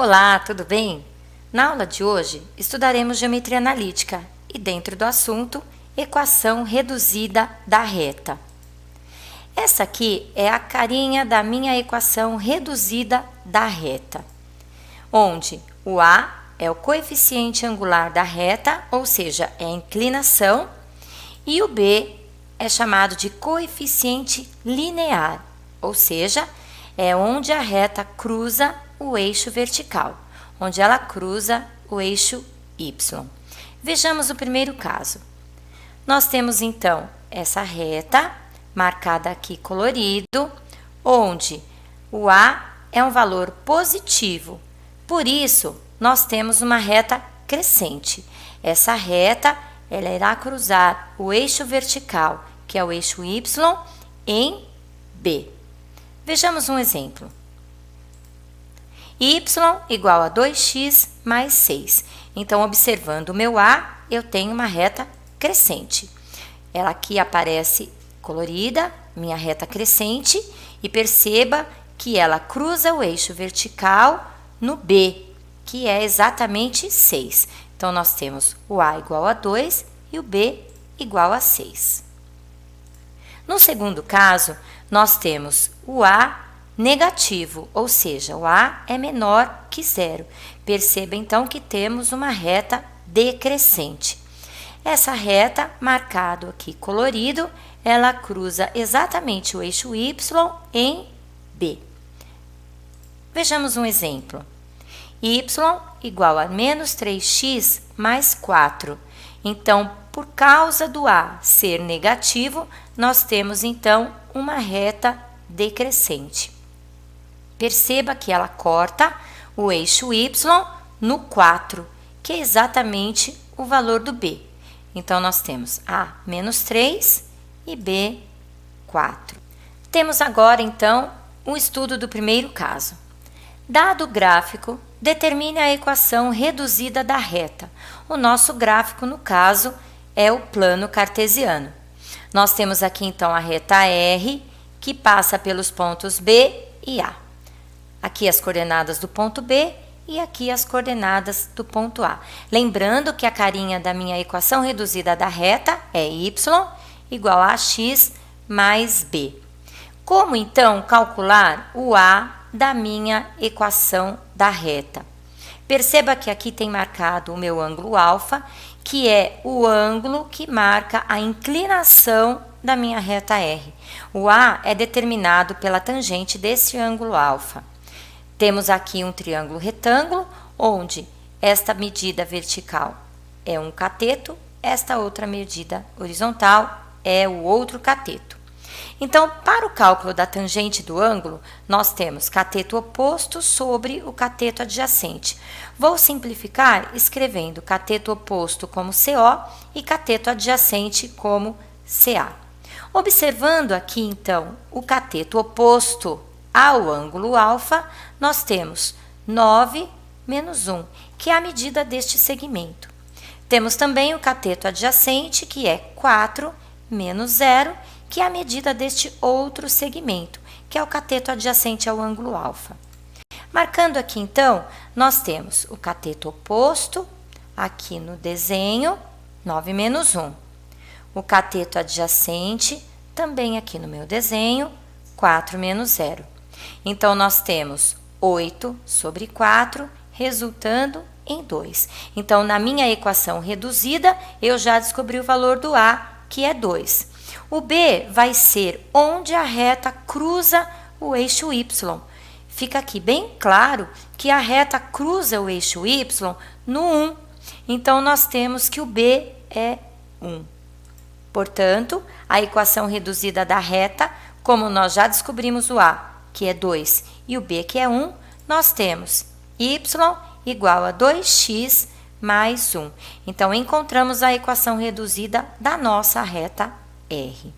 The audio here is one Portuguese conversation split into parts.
Olá, tudo bem? Na aula de hoje, estudaremos geometria analítica e, dentro do assunto, equação reduzida da reta. Essa aqui é a carinha da minha equação reduzida da reta, onde o A é o coeficiente angular da reta, ou seja, é a inclinação, e o B é chamado de coeficiente linear, ou seja, é onde a reta cruza o eixo vertical, onde ela cruza o eixo Y. Vejamos o primeiro caso. Nós temos então essa reta, marcada aqui colorido, onde o A é um valor positivo. Por isso, nós temos uma reta crescente. Essa reta, ela irá cruzar o eixo vertical, que é o eixo Y, em B. Vejamos um exemplo. Y igual a 2x mais 6. Então, observando o meu A, eu tenho uma reta crescente. Ela aqui aparece colorida, minha reta crescente, e perceba que ela cruza o eixo vertical no B, que é exatamente 6. Então, nós temos o A igual a 2 e o B igual a 6. No segundo caso, nós temos o A negativo, ou seja, o A é menor que zero. Perceba então que temos uma reta decrescente. Essa reta, marcado aqui colorido, ela cruza exatamente o eixo Y em B. Vejamos um exemplo. Y igual a menos 3x mais 4. Então, por causa do A ser negativo, nós temos então uma reta decrescente. Perceba que ela corta o eixo Y no 4, que é exatamente o valor do B. Então, nós temos A menos 3 e B 4. Temos agora, então, o estudo do primeiro caso. Dado o gráfico, determine a equação reduzida da reta. O nosso gráfico, no caso, é o plano cartesiano. Nós temos aqui, então, a reta R, que passa pelos pontos B e A. Aqui as coordenadas do ponto B e aqui as coordenadas do ponto A. Lembrando que a carinha da minha equação reduzida da reta é y igual a x mais b. Como, então, calcular o A da minha equação da reta? Perceba que aqui tem marcado o meu ângulo alfa, que é o ângulo que marca a inclinação da minha reta R. O A é determinado pela tangente desse ângulo alfa. Temos aqui um triângulo retângulo, onde esta medida vertical é um cateto, esta outra medida horizontal é o outro cateto. Então, para o cálculo da tangente do ângulo, nós temos cateto oposto sobre o cateto adjacente. Vou simplificar escrevendo cateto oposto como CO e cateto adjacente como CA. Observando aqui, então, o cateto oposto ao ângulo alfa, nós temos 9 menos 1, que é a medida deste segmento. Temos também o cateto adjacente, que é 4 menos 0, que é a medida deste outro segmento, que é o cateto adjacente ao ângulo alfa. Marcando aqui, então, nós temos o cateto oposto, aqui no desenho, 9 menos 1. O cateto adjacente, também aqui no meu desenho, 4 menos 0. Então, nós temos 8 sobre 4, resultando em 2. Então, na minha equação reduzida, eu já descobri o valor do A, que é 2. O B vai ser onde a reta cruza o eixo Y. Fica aqui bem claro que a reta cruza o eixo Y no 1. Então, nós temos que o B é 1. Portanto, a equação reduzida da reta, como nós já descobrimos o A, que é 2, e o B, que é 1, nós temos y igual a 2x mais 1. Então, encontramos a equação reduzida da nossa reta R.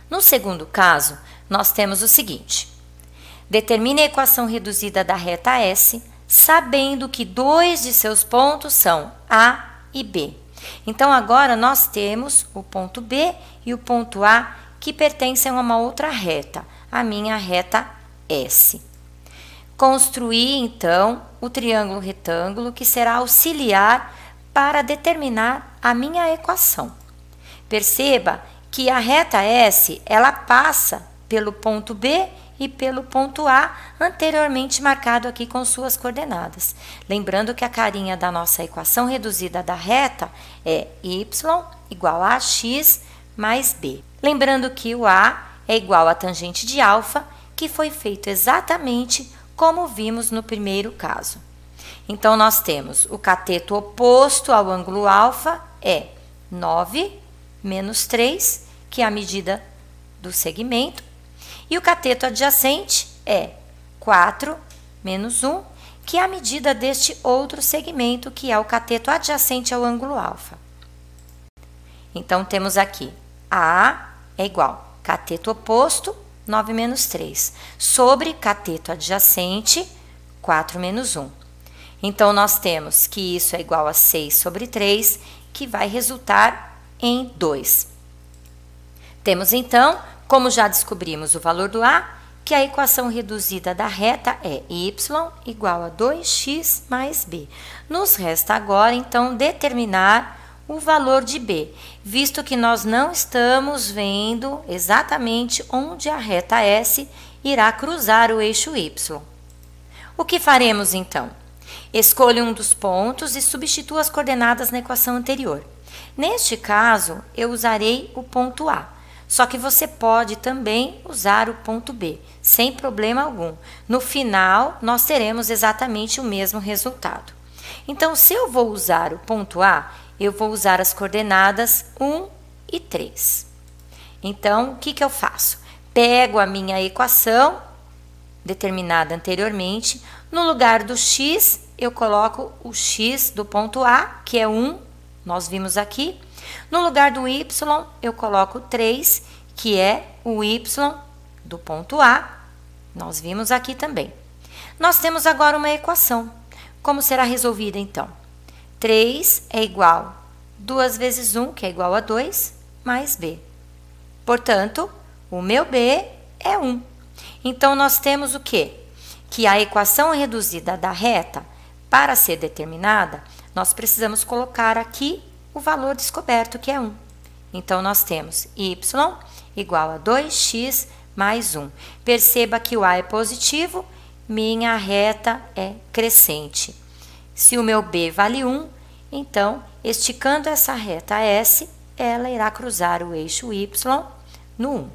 No segundo caso, nós temos o seguinte. Determine a equação reduzida da reta S, sabendo que dois de seus pontos são A e B. Então, agora nós temos o ponto B e o ponto A que pertencem a uma outra reta, a minha reta S. construir, então, o triângulo retângulo que será auxiliar para determinar a minha equação. Perceba que a reta S, ela passa pelo ponto B e pelo ponto A, anteriormente marcado aqui com suas coordenadas. Lembrando que a carinha da nossa equação reduzida da reta é y igual a x mais b. Lembrando que o A é igual à tangente de alfa, que foi feito exatamente como vimos no primeiro caso. Então, nós temos o cateto oposto ao ângulo alfa é 9 menos 3, que é a medida do segmento, e o cateto adjacente é 4 menos 1, que é a medida deste outro segmento, que é o cateto adjacente ao ângulo alfa. Então, temos aqui A é igual a cateto oposto, 9 menos 3, sobre cateto adjacente, 4 menos 1. Então, nós temos que isso é igual a 6 sobre 3, que vai resultar em 2. Temos, então, como já descobrimos o valor do A, que a equação reduzida da reta é y igual a 2x mais b. Nos resta agora, então, determinar o valor de b, visto que nós não estamos vendo exatamente onde a reta S irá cruzar o eixo y. O que faremos, então? Escolha um dos pontos e substitua as coordenadas na equação anterior. Neste caso, eu usarei o ponto A, só que você pode também usar o ponto B, sem problema algum. No final, nós teremos exatamente o mesmo resultado. Então, se eu vou usar o ponto A, eu vou usar as coordenadas 1 e 3. Então, o que eu faço? Pego a minha equação, determinada anteriormente, no lugar do x, eu coloco o x do ponto A, que é 1, nós vimos aqui. No lugar do y, eu coloco 3, que é o y do ponto A, nós vimos aqui também. Nós temos agora uma equação. Como será resolvida, então? 3 é igual a 2 vezes 1, que é igual a 2, mais b. Portanto, o meu b é 1. Então, nós temos o quê? Que a equação reduzida da reta, para ser determinada, nós precisamos colocar aqui o valor descoberto, que é 1. Então, nós temos y igual a 2x mais 1. Perceba que o A é positivo, minha reta é crescente. Se o meu B vale 1, então, esticando essa reta S, ela irá cruzar o eixo y no 1.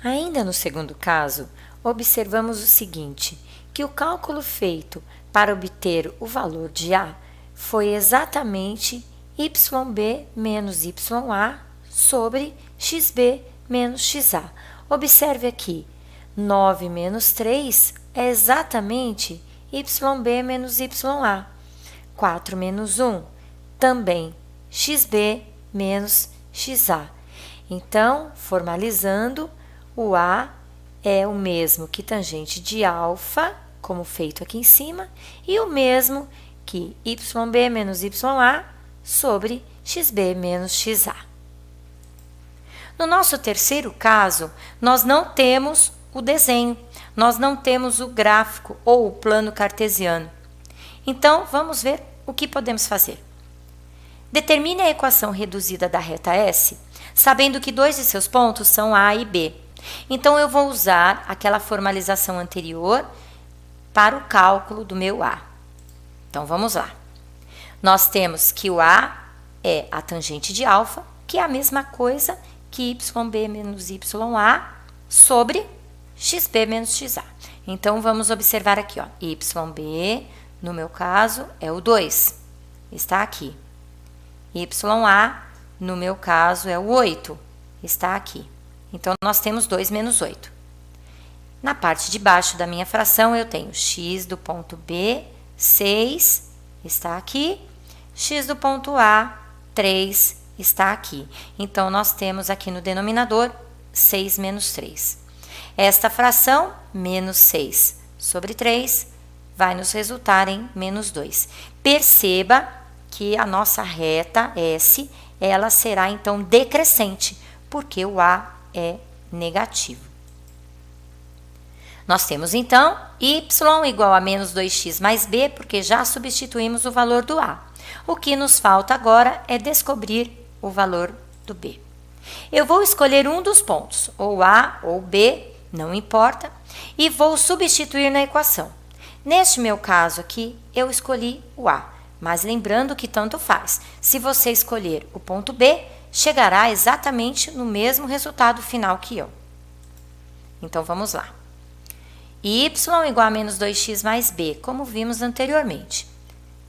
Ainda no segundo caso, observamos o seguinte, que o cálculo feito para obter o valor de A foi exatamente yb menos ya sobre xb menos xa. Observe aqui, 9 menos 3 é exatamente yb menos ya. 4 menos 1, também xb menos xa. Então, formalizando, o A é o mesmo que tangente de alfa, como feito aqui em cima, e o mesmo que yb menos ya sobre xb menos xa. No nosso terceiro caso, nós não temos o desenho, nós não temos o gráfico ou o plano cartesiano. Então, vamos ver o que podemos fazer. Determine a equação reduzida da reta S, sabendo que dois de seus pontos são A e B. Então, eu vou usar aquela formalização anterior para o cálculo do meu A. Então, vamos lá. Nós temos que o A é a tangente de alfa, que é a mesma coisa que yb menos ya sobre xb menos xa. Então, vamos observar aqui, ó, yb, no meu caso, é o 2, está aqui. Ya, no meu caso, é o 8, está aqui. Então, nós temos 2 menos 8. Na parte de baixo da minha fração, eu tenho x do ponto B, 6, está aqui. X do ponto A, 3, está aqui. Então, nós temos aqui no denominador 6 menos 3. Esta fração, menos 6 sobre 3, vai nos resultar em menos 2. Perceba que a nossa reta S, ela será, então, decrescente, porque o A é negativo. Nós temos então y igual a menos 2x mais b, porque já substituímos o valor do a. O que nos falta agora é descobrir o valor do b. Eu vou escolher um dos pontos, ou a ou b, não importa, e vou substituir na equação. Neste meu caso aqui, eu escolhi o a, mas lembrando que tanto faz. Se você escolher o ponto b, chegará exatamente no mesmo resultado final que eu. Então, vamos lá. Y igual a menos 2x mais b, como vimos anteriormente.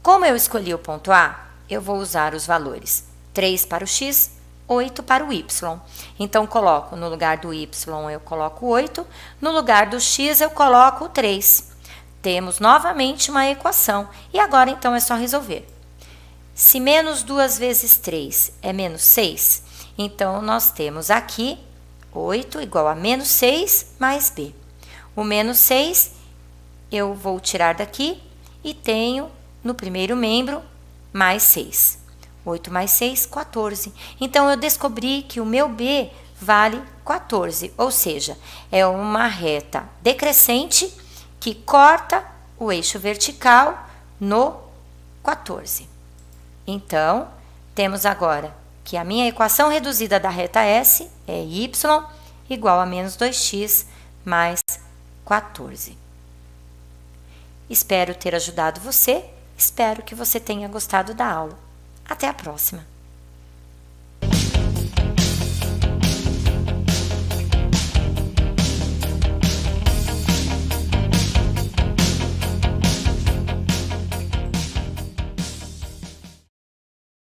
Como eu escolhi o ponto A, eu vou usar os valores 3 para o x, 8 para o y. Então, coloco no lugar do y, eu coloco 8, no lugar do x, eu coloco 3. Temos novamente uma equação, e agora, então, é só resolver. Se menos 2 vezes 3 é menos 6, então, nós temos aqui 8 igual a menos 6 mais b. O menos 6 eu vou tirar daqui e tenho no primeiro membro mais 6. 8 mais 6, 14. Então, eu descobri que o meu b vale 14, ou seja, é uma reta decrescente que corta o eixo vertical no 14. Então, temos agora que a minha equação reduzida da reta S é y igual a menos 2x mais 14. Espero ter ajudado você, espero que você tenha gostado da aula. Até a próxima!